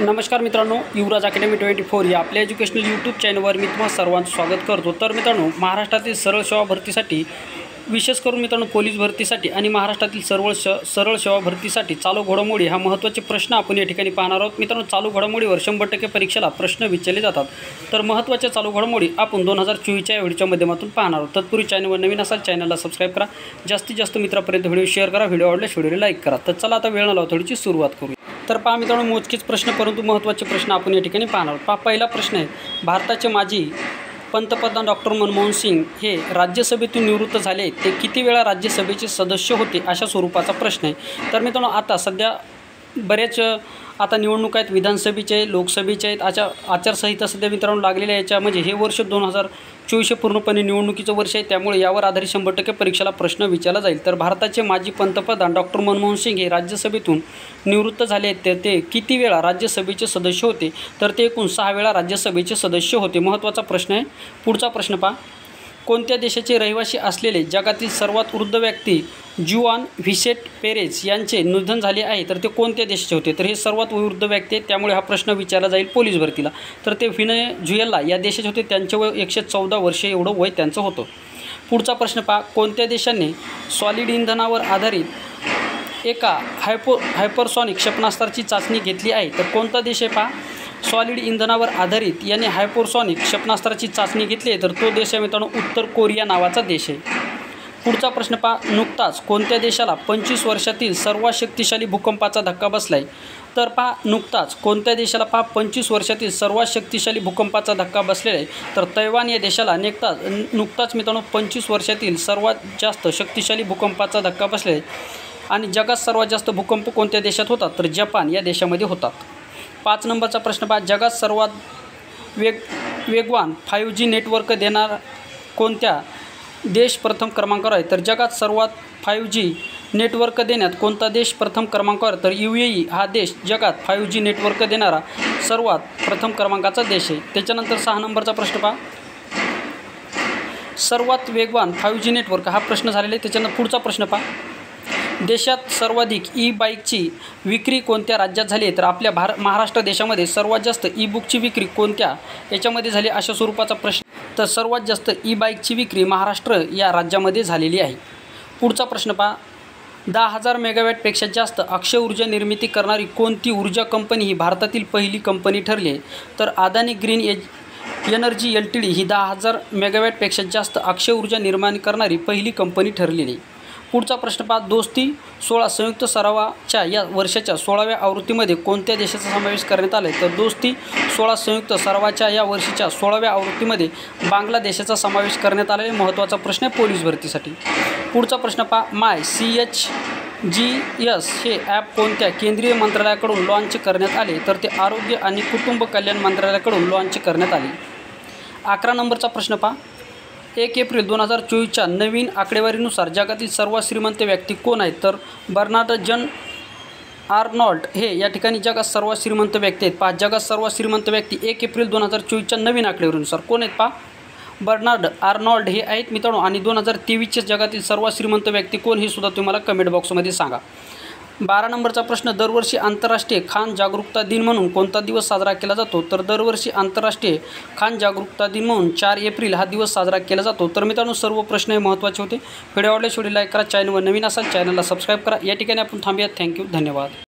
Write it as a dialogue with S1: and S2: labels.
S1: नमस्कार मित्रांनो, युवराज अकॅडमी 24 या आपल्या एज्युकेशनल यूट्यूब चॅनलवर मी तुम्हा सर्वांचं स्वागत करतो। तर मित्रांनो, महाराष्ट्रातील सरळ सेवा भरतीसाठी विशेष करून मित्रांनो पोलीस भरतीसाठी आणि महाराष्ट्रातील सरळ सेवा भरतीसाठी चालू घडामोडी हा महत्त्वाचे प्रश्न आपण या ठिकाणी पाहणार आहोत। मित्रांनो, चालू घडामोडीवर 100% परीक्षेला प्रश्न विचारले जातात। तर महत्त्वाच्या चालू घडामोडी आपण 2024च्या व्हिडिओच्या माध्यमातून पाहणार आहोत। तत्पूर्वी चॅनलवर नवीन असाल चॅनलला सबस्क्राइब करा, जास्तीत जास्त मित्रांपर्यंत व्हिडिओ शेअर करा, व्हिडिओ आवडल्यास व्हिडिओला लाईक करा। तर चला आता वेळ न लावता थोडीशी सुरुवात करू। तर पहा मित्रांनो, मोजकेच प्रश्न परंतु महत्त्वाचे प्रश्न आपण या ठिकाणी पाहणार आहोत। पहा, पहिला प्रश्न आहे, भारताचे माजी पंतप्रधान डॉक्टर मनमोहन सिंग हे राज्यसभेतून निवृत्त झाले, ते किती वेळा राज्यसभेचे सदस्य होते, अशा स्वरूपाचा प्रश्न आहे। तर मित्रांनो, आता सध्या बरेच आता निवडणूक आहेत, विधानसभेचे लोकसभेचे आहेत, आचारसंहिता सध्या मित्रांनो लागलेल्या याच्या म्हणजे हे वर्ष 2024 पूर्णपणे निवडणुकीचं वर्ष आहे, त्यामुळे यावर आधारित 100% परीक्षेला प्रश्न विचारला जाईल। तर भारताचे माजी पंतप्रधान डॉक्टर मनमोहन सिंग हे राज्यसभेतून निवृत्त झाले, ते किती वेळा राज्यसभेचे सदस्य होते, तर ते एकूण 6 वेळा राज्यसभेचे सदस्य होते। महत्त्वाचा प्रश्न आहे। पुढचा प्रश्न पहा, कोणत्या देशाचे रहिवासी असलेले जगातील सर्वात वृद्ध व्यक्ती जुआन व्हिसेंट पेरेझ यांचे निधन झाले आहे, तर ते कोणत्या देशाचे होते, तर हे सर्वात वृद्ध व्यक्ती आहेत, त्यामुळे हा प्रश्न विचारला जाईल पोलीस भरतीला। तर ते व्हेनेझुएला या देशाचे होते, त्यांचे वय 114 वर्षे एवढं वय त्यांचं होतं। पुढचा प्रश्न पहा, कोणत्या देशाने सॉलिड इंधनावर आधारित एका हायपरसॉनिक क्षेपणास्त्राची चाचणी घेतली आहे, तर कोणता देश आहे पहा, सॉलिड इंधनावर आधारित याने हायपरसॉनिक क्षेपणास्त्राची चाचणी घेतली आहे, तर तो देश आहे मित्रांनो उत्तर कोरिया नावाचा देश आहे। पुढचा प्रश्न पहा, नुकताच कोणत्या देशाला 25 वर्षातील सर्वात शक्तिशाली भूकंपाचा धक्का बसला आहे, तर पहा नुकताच कोणत्या देशाला पहा 25 वर्षातील सर्वात शक्तिशाली भूकंपाचा धक्का बसलेला आहे, तर तैवान या देशाला नुकताच मित्रांनो 25 वर्षातील सर्वात जास्त शक्तिशाली भूकंपाचा धक्का बसलेला आहे। आणि जगात सर्वात जास्त भूकंप कोणत्या देशात होतात, तर जपान या देशामध्ये होतात। 5 नंबरचा प्रश्न पहा, जगात सर्वात वेगवान 5G नेटवर्क देणारा कोणत्या देश प्रथम क्रमांकावर आहे, तर जगात सर्वात 5G नेटवर्क देण्यात कोणता देश प्रथम क्रमांकावर, तर UAE हा देश जगात 5G नेटवर्क देणारा सर्वात प्रथम क्रमांकाचा देश आहे। त्याच्यानंतर 6 नंबरचा प्रश्न पहा, सर्वात वेगवान 5G नेटवर्क हा प्रश्न झालेला आहे। त्याच्यानंतर पुढचा प्रश्न पहा, देशात सर्वाधिक ई-बाईकची विक्री कोणत्या राज्यात झाली आहे, तर आपल्या महाराष्ट्र देशामध्ये सर्वात जास्त ई-बुकची विक्री कोणत्या याच्यामध्ये झाली, अशा स्वरूपाचा प्रश्न। तर सर्वात जास्त ई-बाईकची विक्री महाराष्ट्र या राज्यामध्ये झालेली आहे। पुढचा प्रश्न पहा, 10,000 मेगावॅटपेक्षा जास्त अक्षय ऊर्जा निर्मिती करणारी कोणती ऊर्जा कंपनी ही भारतातील पहिली कंपनी ठरली आहे, तर अदानी ग्रीन एनर्जी LTD ही 10,000 मेगावॅटपेक्षा जास्त अक्षय ऊर्जा निर्माण करणारी पहिली कंपनी ठरलेली आहे। पुढचा प्रश्न पहा, दोस्ती 16 संयुक्त सरावाच्या या वर्षाच्या 16व्या आवृत्तीमध्ये कोणत्या देशाचा समावेश करण्यात आला आहे, तर दोस्ती 16 संयुक्त सरावाच्या या वर्षीच्या 16व्या आवृत्तीमध्ये बांगलादेशाचा समावेश करण्यात आलेला आहे। महत्त्वाचा प्रश्न आहे पोलीस भरतीसाठी। पुढचा प्रश्न पहा, MyCHGS हे ॲप कोणत्या केंद्रीय मंत्रालयाकडून लॉन्च करण्यात आले, तर ते आरोग्य आणि कुटुंब कल्याण मंत्रालयाकडून लॉन्च करण्यात आले। 11 नंबरचा प्रश्न पहा, 1 एप्रिल 2024च्या नवीन आकडेवारीनुसार जगातील सर्वात श्रीमंत व्यक्ती कोण आहेत, तर बर्नार्ड जन आर्नॉल्ड हे या ठिकाणी जगात सर्वात श्रीमंत व्यक्ती आहेत। पहा, जगात सर्वात श्रीमंत व्यक्ती 1 एप्रिल 2024च्या नवीन आकडेवारीनुसार कोण आहेत पहा, बर्नार्ड आर्नॉल्ड हे आहेत मित्रांनो। आणि 2023च्या जगातील सर्वात श्रीमंत व्यक्ती कोण हे सुद्धा तुम्हाला कमेंट बॉक्समध्ये सांगा। 12 नंबरचा प्रश्न, दरवर्षी आंतरराष्ट्रीय खान जागरूकता दिन म्हणून कोणता दिवस साजरा केला जातो, तर दरवर्षी आंतरराष्ट्रीय खान जागरूकता दिन म्हणून 4 एप्रिल हा दिवस साजरा केला जातो। तर मित्रांनो, सर्व प्रश्न हे महत्त्वाचे होते। व्हिडिओ आवडल्यास व्हिडिओ लाईक करा, चॅनलवर नवीन असाल चॅनलला सबस्क्राइब करा। या ठिकाणी आपण थांबूया। थँक्यू, धन्यवाद।